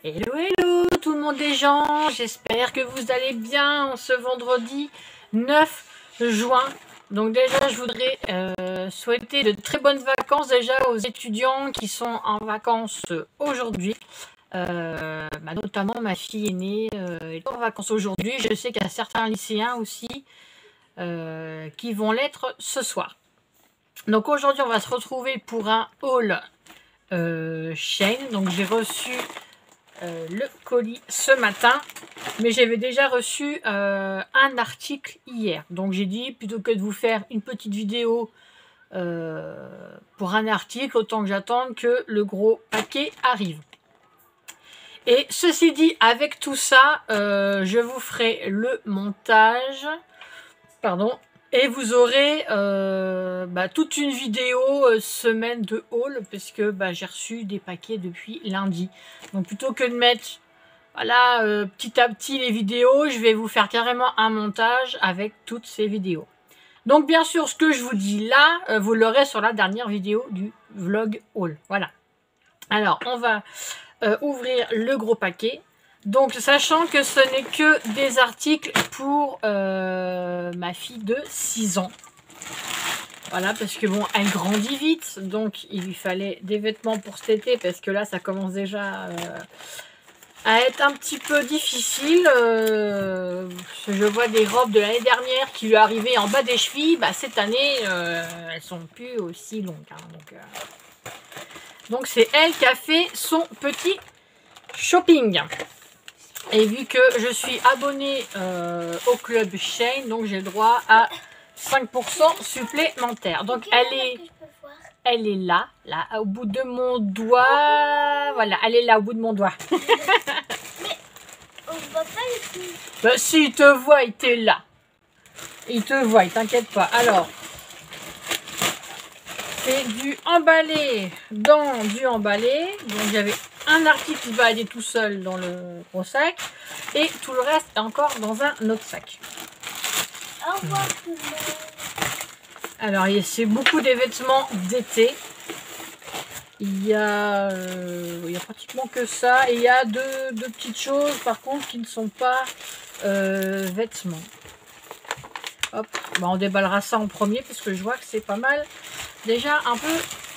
Hello, hello tout le monde des gens, j'espère que vous allez bien en ce vendredi 9 juin. Donc déjà, je voudrais souhaiter de très bonnes vacances déjà aux étudiants qui sont en vacances aujourd'hui. Notamment ma fille aînée est en vacances aujourd'hui. Je sais qu'il y a certains lycéens aussi qui vont l'être ce soir. Donc aujourd'hui, on va se retrouver pour un haul Shein. Donc j'ai reçu le colis ce matin, mais j'avais déjà reçu un article hier. Donc j'ai dit, plutôt que de vous faire une petite vidéo pour un article, autant que j'attende que le gros paquet arrive. Et ceci dit, avec tout ça, je vous ferai le montage. Pardon. Et vous aurez toute une vidéo semaine de haul, parce que j'ai reçu des paquets depuis lundi. Donc plutôt que de mettre voilà, petit à petit les vidéos, je vais vous faire carrément un montage avec toutes ces vidéos. Donc bien sûr, ce que je vous dis là, vous l'aurez sur la dernière vidéo du vlog haul. Voilà. Alors, on va ouvrir le gros paquet. Donc, sachant que ce n'est que des articles pour ma fille de 6 ans. Voilà, parce que bon, elle grandit vite. Donc, il lui fallait des vêtements pour cet été. Parce que là, ça commence déjà à être un petit peu difficile. Je vois des robes de l'année dernière qui lui arrivaient en bas des chevilles. Cette année, elles sont plus aussi longues. Hein, donc, c'est elle qui a fait son petit shopping. Et vu que je suis abonnée au club Shein, donc j'ai le droit à 5% supplémentaire. Donc elle est là, au bout de mon doigt. Voilà, elle est là au bout de mon doigt. Mais on voit pas ici. S'il te voit, il était là. Il te voit, il t'inquiète pas. Alors, c'est du emballé dans du emballé. Donc j'avais un article qui va aller tout seul dans le gros sac et tout le reste est encore dans un autre sac. Au revoir tout le monde. Alors c'est beaucoup des vêtements d'été. Il y a pratiquement que ça et il y a deux petites choses par contre qui ne sont pas vêtements. Hop, on déballera ça en premier parce que je vois que c'est pas mal déjà un peu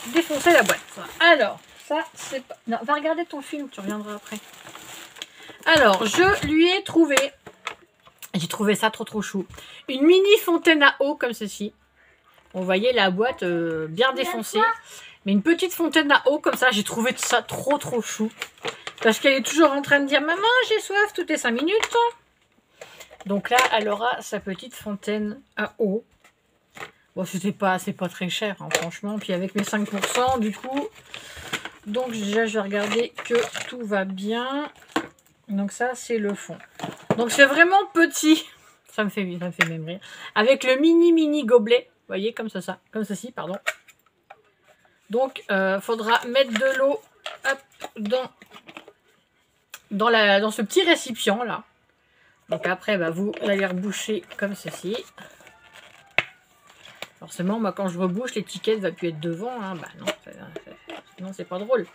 défoncé la boîte. Alors ça c'est pas... Non, va regarder ton film, tu reviendras après. Alors je lui ai trouvé, j'ai trouvé ça trop chou, une mini fontaine à eau comme ceci. Vous voyez la boîte bien défoncée, mais une petite fontaine à eau comme ça, j'ai trouvé ça trop chou. Parce qu'elle est toujours en train de dire maman j'ai soif toutes les 5 minutes. Donc là elle aura sa petite fontaine à eau. Bon c'est pas très cher hein, franchement, puis avec mes 5% du coup. Donc déjà je vais regarder que tout va bien. Donc ça c'est le fond. Donc c'est vraiment petit. Ça me fait même rire. Avec le mini gobelet. Vous voyez comme ça, comme ceci, pardon. Donc faudra mettre de l'eau dans ce petit récipient là. Donc après vous allez reboucher comme ceci. Forcément moi quand je rebouche l'étiquette va plus être devant. Hein. Non c'est pas drôle.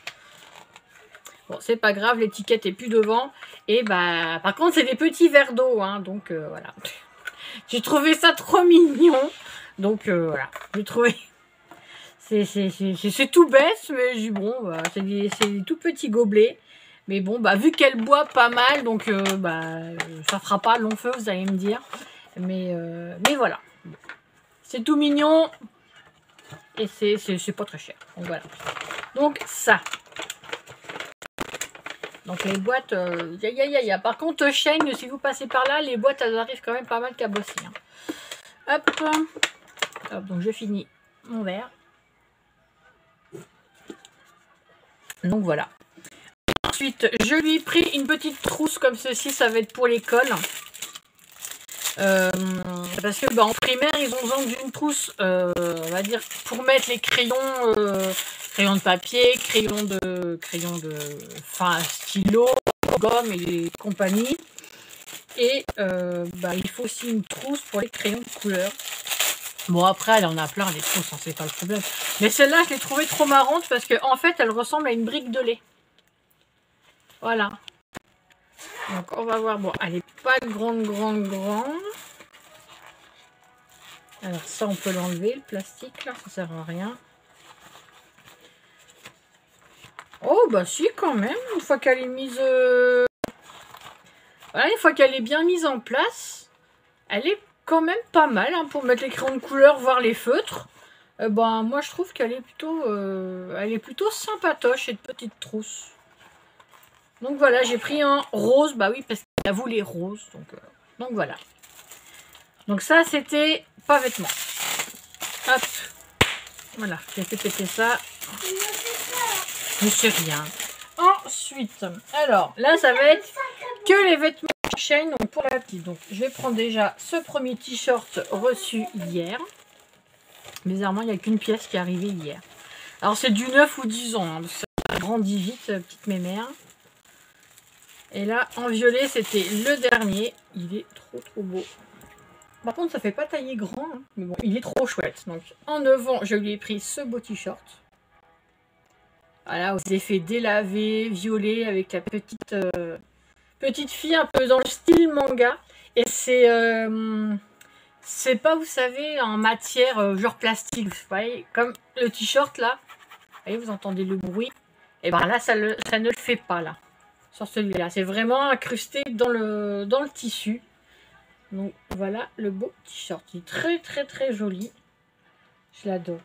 Bon, c'est pas grave, l'étiquette est plus devant. Et par contre, c'est des petits verres d'eau. Hein, donc, voilà. J'ai trouvé ça trop mignon. Donc, voilà. J'ai trouvé... C'est tout bête, mais bon, c'est des tout petits gobelets. Mais bon, vu qu'elle boit pas mal, donc, ça fera pas long feu, vous allez me dire. Mais voilà. C'est tout mignon. Et c'est pas très cher. Donc, voilà. Donc, ça... Donc les boîtes, Par contre, Shein, si vous passez par là, les boîtes, elles arrivent quand même pas mal cabossées. Hein. Hop, donc je finis mon verre. Donc voilà. Ensuite, je lui ai pris une petite trousse comme ceci, ça va être pour l'école. Parce que en primaire, ils ont besoin d'une trousse, on va dire, pour mettre les crayons, crayons de papier, crayons de stylo, gomme et compagnie. Et il faut aussi une trousse pour les crayons de couleur. Bon après, elle en a plein des trousses, hein, c'est pas le problème. Mais celle-là, je l'ai trouvée trop marrante parce qu'en fait, elle ressemble à une brique de lait. Voilà. Donc on va voir. Bon, elle n'est pas grande. Alors ça, on peut l'enlever, le plastique, là. Ça sert à rien. Oh, bah si, quand même. Une fois qu'elle est mise... Voilà, une fois qu'elle est bien mise en place, elle est quand même pas mal hein, pour mettre les crayons de couleur, voir les feutres. Ben, moi, je trouve qu'elle est plutôt sympatoche, cette petite trousse. Donc voilà, j'ai pris un rose. Bah oui, parce qu'il a voulu les roses. Donc voilà. Donc ça, c'était pas vêtements. Hop. Voilà, j'ai fait péter ça. Je sais rien. Ensuite, alors là, ça va être que les vêtements Shein, donc pour la petite. Donc je vais prendre déjà ce premier t-shirt reçu hier. Bizarrement, il n'y a qu'une pièce qui est arrivée hier. Alors c'est du 9 ou 10 ans. Hein, ça grandit vite, petite mémère. Et là, en violet, c'était le dernier. Il est trop beau. Par contre, ça fait pas tailler grand. Hein, mais bon, il est trop chouette. Donc en avant, je lui ai pris ce beau t-shirt. Voilà, aux effets délavés, violet, avec la petite fille un peu dans le style manga. Et c'est pas, vous savez, en matière genre plastique. Vous voyez, comme le t-shirt là. Vous voyez, vous entendez le bruit. Et ben là, ça ne le fait pas là. Sur celui-là. C'est vraiment incrusté dans le tissu. Donc voilà le beau t-shirt. Il est très joli. Je l'adore.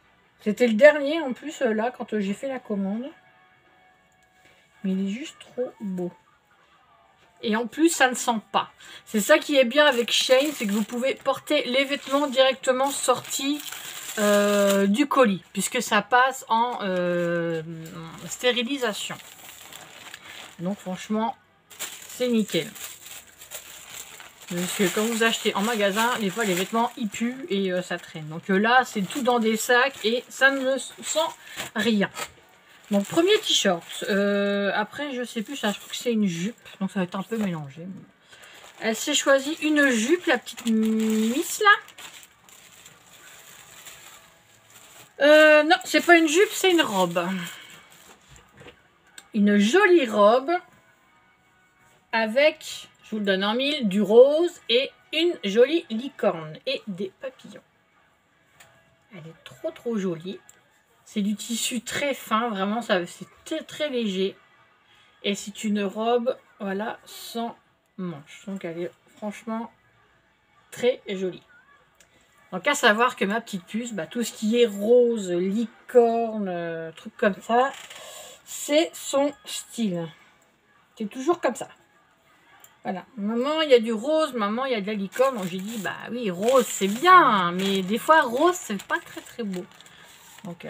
C'était le dernier en plus là quand j'ai fait la commande. Mais il est juste trop beau. Et en plus, ça ne sent pas. C'est ça qui est bien avec Shein, c'est que vous pouvez porter les vêtements directement sortis du colis. Puisque ça passe en stérilisation. Donc franchement, c'est nickel. Parce que quand vous achetez en magasin, des fois les vêtements ils puent et ça traîne. Donc là, c'est tout dans des sacs et ça ne sent rien. Donc premier t-shirt. Après, je sais plus, ça, je crois que c'est une jupe. Donc ça va être un peu mélangé. Elle s'est choisie une jupe, la petite Miss là. Non, c'est pas une jupe, c'est une robe. Une jolie robe avec, je vous le donne en mille, du rose et une jolie licorne et des papillons. Elle est trop jolie. C'est du tissu très fin, vraiment, c'est très léger. Et c'est une robe, voilà, sans manches. Donc elle est franchement très jolie. Donc à savoir que ma petite puce, bah, tout ce qui est rose, licorne, trucs comme ça, c'est son style. C'est toujours comme ça. Voilà. Maman, il y a du rose, maman, il y a de la licorne. Donc j'ai dit, bah oui, rose, c'est bien. Mais des fois, rose, c'est pas très beau. Donc,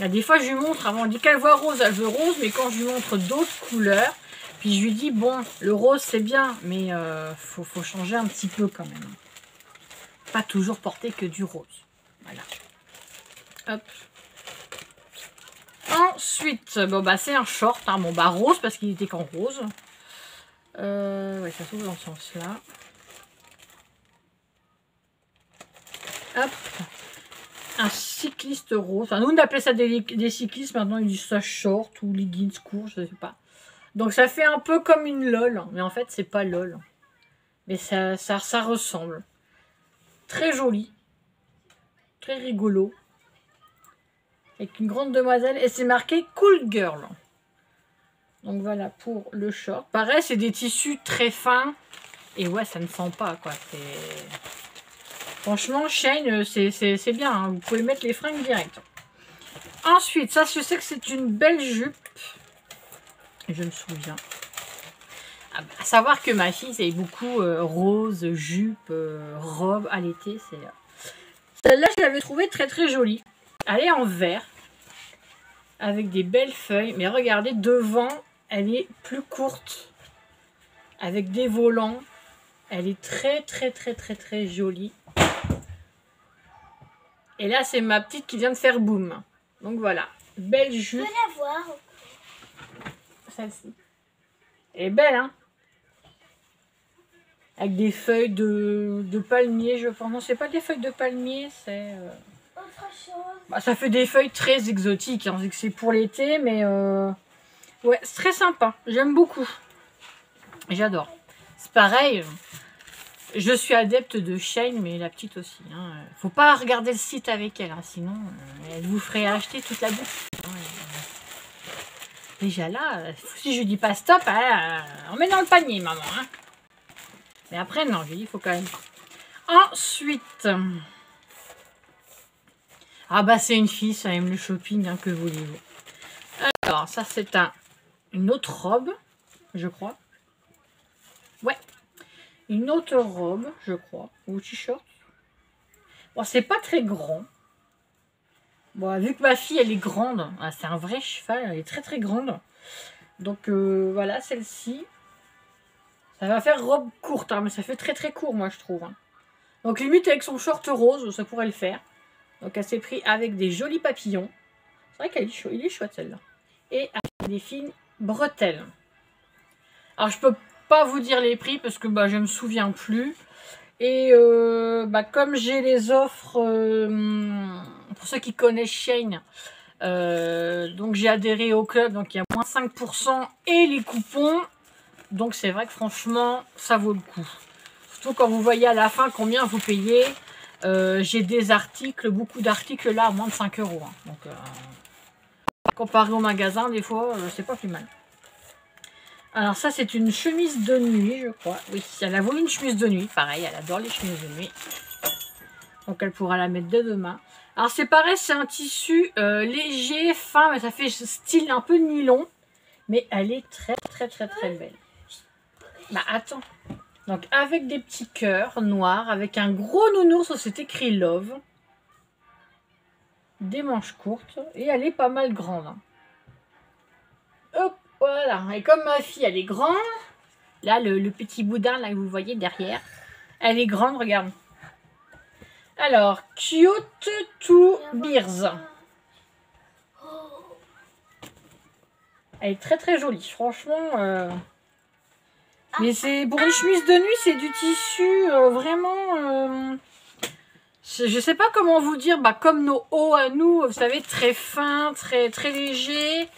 là, des fois, je lui montre, avant, on dit qu'elle voit rose, elle veut rose. Mais quand je lui montre d'autres couleurs, puis je lui dis, bon, le rose, c'est bien. Mais faut changer un petit peu quand même. Pas toujours porter que du rose. Voilà. Hop. Ensuite, bon, bah, c'est un short. Hein. Bon, bah, rose, parce qu'il était qu'en rose. Ouais, ça s'ouvre dans ce sens-là. Hop. Un cycliste rose. Enfin, nous, on appelait ça des cyclistes. Maintenant, ils disent ça short ou leggings courts, je ne sais pas. Donc, ça fait un peu comme une LOL. Mais en fait, c'est pas LOL. Mais ça ressemble. Très joli. Très rigolo. Avec une grande demoiselle. Et c'est marqué Cool Girl. Donc, voilà pour le short. Pareil, c'est des tissus très fins. Et ouais, ça ne sent pas, quoi. Franchement, Shein, c'est bien. Hein. Vous pouvez mettre les fringues direct. Ensuite, ça, je sais que c'est une belle jupe. Je me souviens. À savoir que ma fille, c'est beaucoup rose, jupe, robe à l'été. Celle-là, je l'avais trouvée très jolie. Elle est en vert. Avec des belles feuilles. Mais regardez, devant, elle est plus courte. Avec des volants. Elle est très jolie. Et là, c'est ma petite qui vient de faire boum. Donc voilà, belle jupe. Je peux la voir. Celle-ci. Elle est belle, hein? Avec des feuilles de palmier, je pense. Non, c'est pas des feuilles de palmier, c'est... Autre chose. Bah, ça fait des feuilles très exotiques. Hein. C'est pour l'été, mais Ouais, c'est très sympa. J'aime beaucoup. J'adore. C'est pareil. Je suis adepte de Shein, mais la petite aussi. Hein. Faut pas regarder le site avec elle, hein, sinon elle vous ferait acheter toute la boutique. Hein. Déjà là, si je dis pas stop, on met dans le panier, maman. Hein. Mais après, non, je dis, il faut quand même pas. Ensuite, ah bah c'est une fille, ça aime le shopping, hein, que voulez-vous. Alors, ça c'est une autre robe, je crois. Ouais, une autre robe, je crois, ou t-shirt. Bon, c'est pas très grand. Bon, vu que ma fille, elle est grande, c'est un vrai cheval, elle est très très grande. Donc voilà, celle-ci. Ça va faire robe courte, hein, mais ça fait très très court, moi, je trouve. Hein. Donc limite, avec son short rose, ça pourrait le faire. Donc elle s'est pris avec des jolis papillons. C'est vrai qu'il est chouette, celle-là. Et avec des fines bretelles. Alors, je peux pas vous dire les prix, parce que bah, je me souviens plus. Et comme j'ai les offres, pour ceux qui connaissent Shein, donc j'ai adhéré au club, donc il y a moins 5% et les coupons. Donc c'est vrai que franchement, ça vaut le coup. Surtout quand vous voyez à la fin combien vous payez. J'ai des articles, beaucoup d'articles là à moins de 5 €. Hein. Donc comparé au magasin, des fois, c'est pas plus mal. Alors ça, c'est une chemise de nuit, je crois. Oui, elle a voulu une chemise de nuit. Pareil, elle adore les chemises de nuit. Donc elle pourra la mettre dès demain. Alors c'est pareil, c'est un tissu léger, fin, mais ça fait style un peu nylon. Mais elle est très très très très belle. Bah attends. Donc avec des petits cœurs noirs, avec un gros nounours où c'est écrit Love. Des manches courtes. Et elle est pas mal grande. Hein. Hop, voilà. Et comme ma fille, elle est grande. Là, le petit boudin là que vous voyez derrière. Elle est grande, regarde. Alors, Cute to Beers. Elle est très très jolie, franchement. Mais c'est pour une chemise de nuit, c'est du tissu vraiment. Je sais pas comment vous dire, bah, comme nos hauts à nous, vous savez, très fin, très très léger.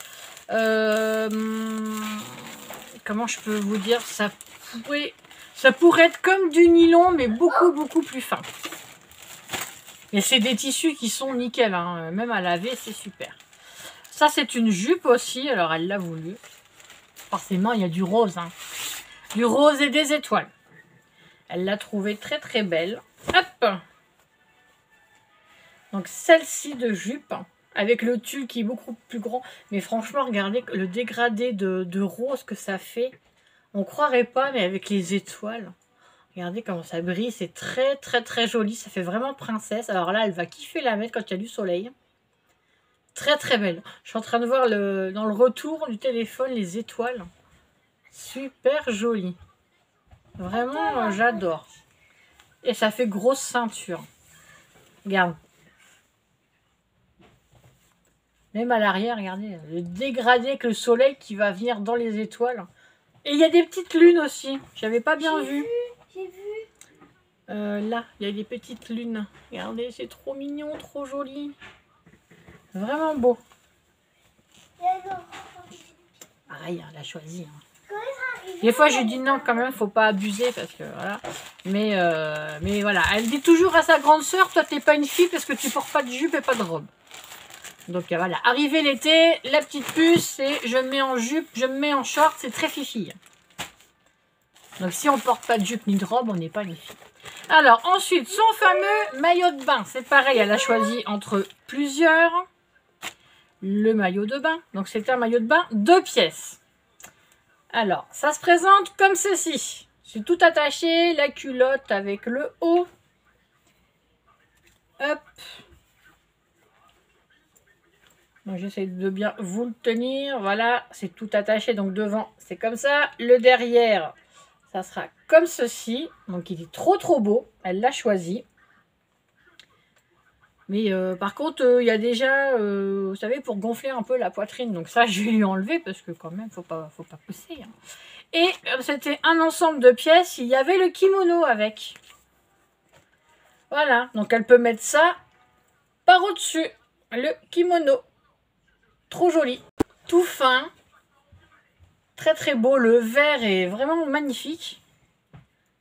Comment je peux vous dire, ça pourrait être comme du nylon, mais beaucoup beaucoup plus fin. Et c'est des tissus qui sont nickel, hein. Même à laver, c'est super. Ça, c'est une jupe aussi, alors elle l'a voulu. Forcément, il y a du rose. Hein. Du rose et des étoiles. Elle l'a trouvée très très belle. Hop! Donc celle-ci de jupe, avec le tulle qui est beaucoup plus grand. Mais franchement, regardez le dégradé de rose que ça fait. On croirait pas, mais avec les étoiles. Regardez comment ça brille, c'est très très très joli, ça fait vraiment princesse. Alors là, elle va kiffer la mettre quand il y a du soleil. Très très belle. Je suis en train de voir dans le retour du téléphone les étoiles. Super joli. Vraiment, j'adore. Et ça fait grosse ceinture. Regarde. Même à l'arrière, regardez, le dégradé avec le soleil qui va venir dans les étoiles. Et il y a des petites lunes aussi. J'avais pas bien vu. J'ai vu. Là, il y a des petites lunes. Regardez, c'est trop mignon, trop joli. Vraiment beau. Pareil, elle a choisi. Hein. Des fois, je dis non, quand même, faut pas abuser parce que voilà. Mais voilà, elle dit toujours à sa grande sœur, toi, t'es pas une fille parce que tu portes pas de jupe et pas de robe. Donc voilà, arrivé l'été, la petite puce, c'est je me mets en jupe, je me mets en short, c'est très fifi. Donc si on porte pas de jupe ni de robe, on n'est pas une fille. Alors ensuite, son fameux maillot de bain, c'est pareil, elle a choisi entre plusieurs. Le maillot de bain, donc c'est un maillot de bain 2 pièces. Alors, ça se présente comme ceci. C'est tout attaché, la culotte avec le haut. Hop. Donc j'essaie de bien vous le tenir. Voilà, c'est tout attaché. Donc devant, c'est comme ça. Le derrière, ça sera comme ceci. Donc il est trop trop beau. Elle l'a choisi. Mais par contre, il y a déjà, vous savez, pour gonfler un peu la poitrine. Donc ça, je vais lui enlever parce que quand même, faut pas pousser. Hein. Et c'était un ensemble de pièces. Il y avait le kimono avec. Voilà. Donc elle peut mettre ça par au-dessus. Le kimono. Trop joli. Tout fin. Très très beau. Le vert est vraiment magnifique.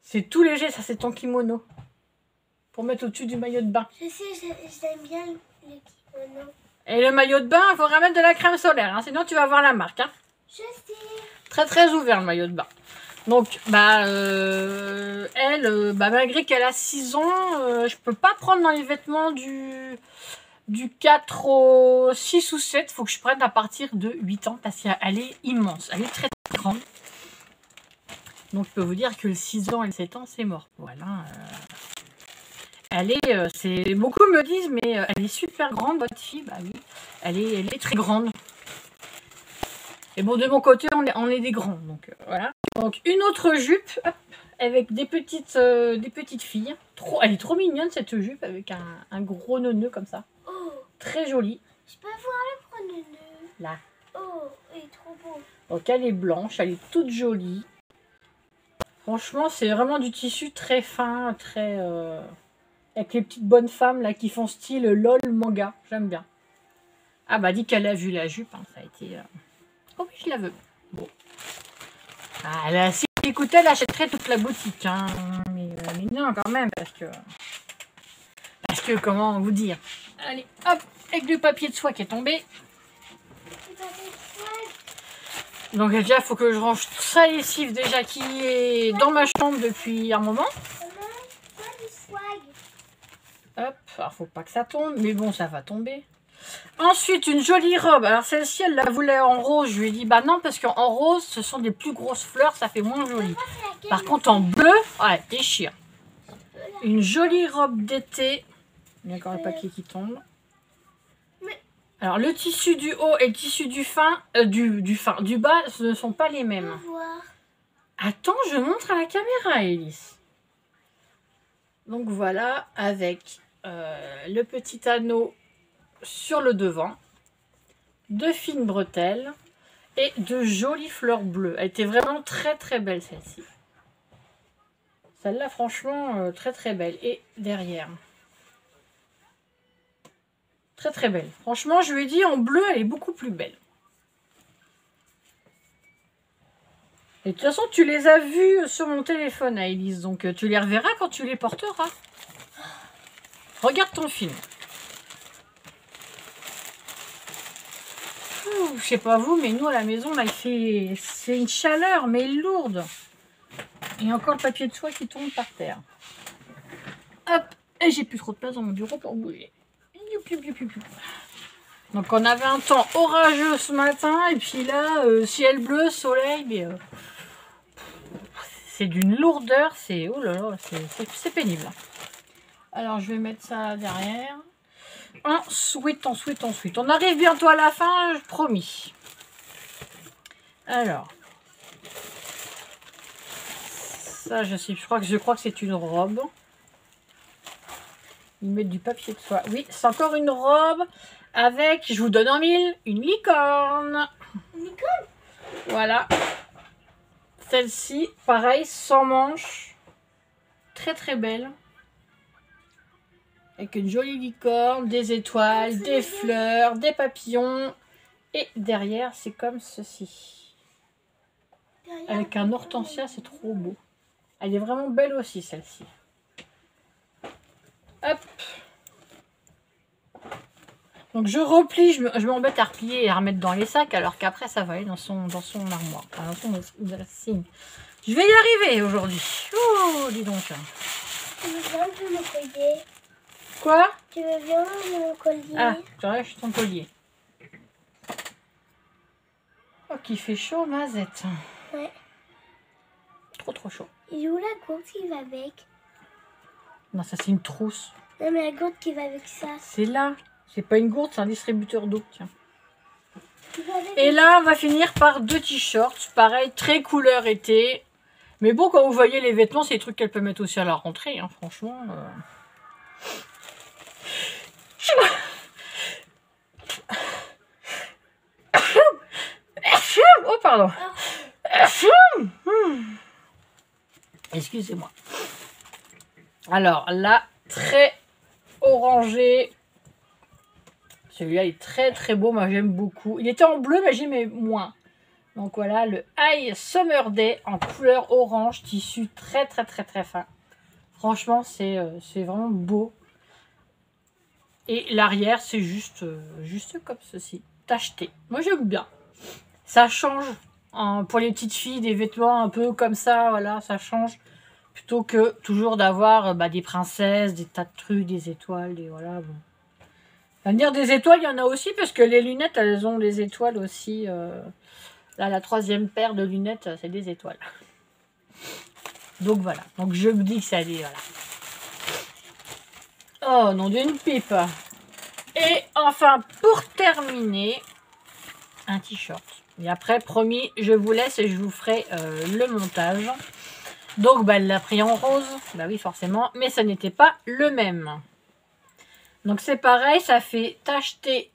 C'est tout léger, ça c'est ton kimono. Pour mettre au-dessus du maillot de bain. Je sais, j'aime bien le kimono. Et le maillot de bain, il faudra mettre de la crème solaire. Hein, sinon tu vas voir la marque. Hein. Je sais. Très très ouvert le maillot de bain. Donc, elle, malgré qu'elle a 6 ans, je peux pas prendre dans les vêtements du 4 au 6 ou 7. Il faut que je prenne à partir de 8 ans parce qu'elle est immense. Elle est très, très grande. Donc, je peux vous dire que le 6 ans et le 7 ans, c'est mort. Voilà. Elle est, beaucoup me disent, mais elle est super grande, votre fille. Bah oui, elle est très grande. Et bon, de mon côté, on est des grands. Donc, voilà. Donc, une autre jupe, hop, avec des petites filles. Elle est trop mignonne, cette jupe, avec un gros nœud comme ça. Oh, Très jolie. je peux voir le premier nœud. Là. Oh, il est trop beau. Donc, elle est blanche, elle est toute jolie. Franchement, c'est vraiment du tissu très fin, très... avec les petites bonnes femmes là qui font style LOL manga. J'aime bien. Ah bah, dit qu'elle a vu la jupe, hein, ça a été... Oh oui, je la veux. Bon. Ah, si elle écoutait, elle achèterait toute la boutique. Hein. Mais non, quand même, parce que, comment vous dire. Allez, hop, avec du papier de soie qui est tombé. Donc déjà, il faut que je range sa lessive déjà qui est dans ma chambre depuis un moment. Hop, alors faut pas que ça tombe, mais bon, ça va tomber. Ensuite, une jolie robe. Alors celle-ci, elle la voulait en rose. Je lui ai dit, bah non, parce qu'en rose, ce sont des plus grosses fleurs, ça fait moins joli. Par contre, en bleu, ouais, déchire. Une jolie robe d'été. Il y a encore le papier qui tombe. Alors, le tissu du haut et le tissu du bas, ce ne sont pas les mêmes. Attends, je montre à la caméra, Élise. Donc voilà, avec le petit anneau sur le devant, de fines bretelles et de jolies fleurs bleues. Elle était vraiment très très belle celle-ci. Celle-là franchement très très belle. Et derrière, très très belle. Franchement je lui ai dit en bleu elle est beaucoup plus belle. Et de toute façon tu les as vues sur mon téléphone à Élise, donc tu les reverras quand tu les porteras. Regarde ton film. Je sais pas vous, mais nous à la maison, là, c'est une chaleur, mais lourde. Et encore le papier de soie qui tombe par terre. Hop, et j'ai plus trop de place dans mon bureau pour bouger. Donc on avait un temps orageux ce matin, et puis là, ciel bleu, soleil, mais c'est d'une lourdeur, c'est oh là là, c'est pénible. Alors je vais mettre ça derrière. Ensuite. On arrive bientôt à la fin, promis. Alors. Ça, je crois que c'est une robe. Ils mettent du papier de soie. Oui, c'est encore une robe avec, je vous donne en mille, une licorne. Une licorne? Voilà. Celle-ci, pareil, sans manches. Très très belle. Avec une jolie licorne, des étoiles, des fleurs, des papillons. Et derrière, c'est comme ceci. Avec un hortensia, c'est trop beau. Elle est vraiment belle aussi, celle-ci. Hop. Donc je replie, je m'embête à replier et à remettre dans les sacs, alors qu'après, ça va aller dans son armoire, dans son dressing. Je vais y arriver aujourd'hui. Oh, dis donc. Tu veux bien mon collier? Quoi? Tu veux bien mon collier? Ah, tu relâches ton collier. Oh, qu'il fait chaud, Mazette. Ouais. Trop chaud. Et où la gourde qui va avec? Non, ça c'est une trousse. Non, mais la gourde qui va avec ça. C'est là. C'est pas une gourde, c'est un distributeur d'eau. Tiens. Et là, on va finir par 2 t-shirts. Pareil, très couleur été. Mais bon, quand vous voyez les vêtements, c'est des trucs qu'elle peut mettre aussi à la rentrée. Hein, franchement. Oh, pardon. Excusez-moi. Alors là, très orangé. Celui-là est très très beau, moi j'aime beaucoup. Il était en bleu, mais j'aimais moins. Donc voilà, le High Summer Day en couleur orange, tissu très fin. Franchement, c'est vraiment beau. Et l'arrière, c'est juste comme ceci, tacheté. Moi, j'aime bien. Ça change pour les petites filles, des vêtements un peu comme ça, voilà, ça change. Plutôt que toujours d'avoir des princesses, des tas de trucs, des étoiles, des voilà. Bon. À dire des étoiles, il y en a aussi, parce que les lunettes, elles ont des étoiles aussi. Là, la troisième paire de lunettes, c'est des étoiles. Donc voilà. Donc je me dis que ça dit, voilà. Oh, nom d'une pipe. Et enfin, pour terminer, un t-shirt. Et après, promis, je vous laisse et je vous ferai le montage. Donc, elle l'a pris en rose. Bah oui, forcément. Mais ça n'était pas le même. Donc, c'est pareil, ça fait tacheté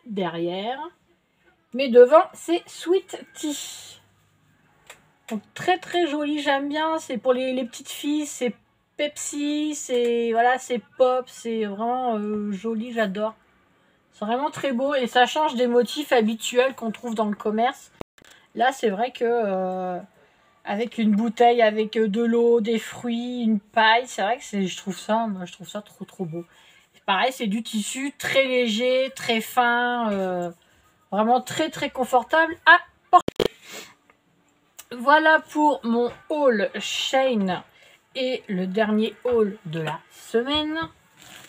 derrière. Mais devant, c'est Sweet Tea. Donc, très joli, j'aime bien. C'est pour les petites filles, c'est Pepsi, c'est voilà, c'est pop, c'est vraiment joli, j'adore. C'est vraiment très beau et ça change des motifs habituels qu'on trouve dans le commerce. Là, c'est vrai que avec une bouteille, avec de l'eau, des fruits, une paille, c'est vrai que je trouve ça trop beau. Et pareil, c'est du tissu très léger, très fin, vraiment très confortable à porter. Voilà pour mon haul Shein et le dernier haul de la semaine.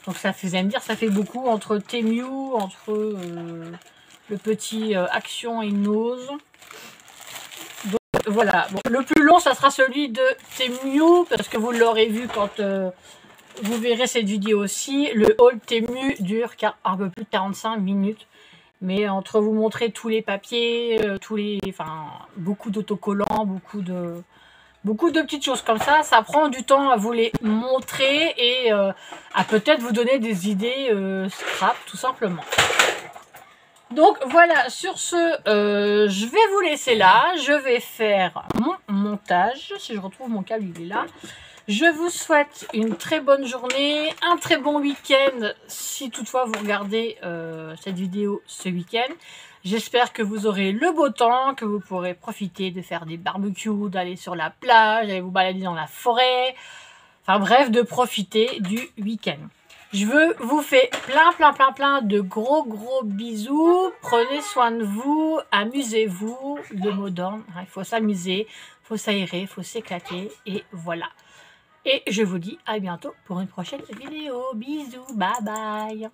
Donc ça faisait me dire, ça fait beaucoup entre Temu, entre le petit Action et Nose. Donc voilà, bon, le plus long ça sera celui de Temu, parce que vous l'aurez vu quand vous verrez cette vidéo aussi. Le haul Temu dure un peu plus de 45 minutes. Mais entre vous montrer tous les papiers, beaucoup d'autocollants, beaucoup de petites choses comme ça, ça prend du temps à vous les montrer et à peut-être vous donner des idées scrap, tout simplement. Donc voilà, sur ce, je vais vous laisser là. Je vais faire mon montage. Si je retrouve mon câble, il est là. Je vous souhaite une très bonne journée, un très bon week-end si toutefois vous regardez cette vidéo ce week-end. J'espère que vous aurez le beau temps, que vous pourrez profiter de faire des barbecues, d'aller sur la plage, d'aller vous balader dans la forêt. Enfin bref, de profiter du week-end. Je vous fais plein de gros bisous. Prenez soin de vous, amusez-vous. Le mot d'ordre, il faut s'amuser, il faut s'aérer, il faut s'éclater et voilà. Et je vous dis à bientôt pour une prochaine vidéo. Bisous, bye bye.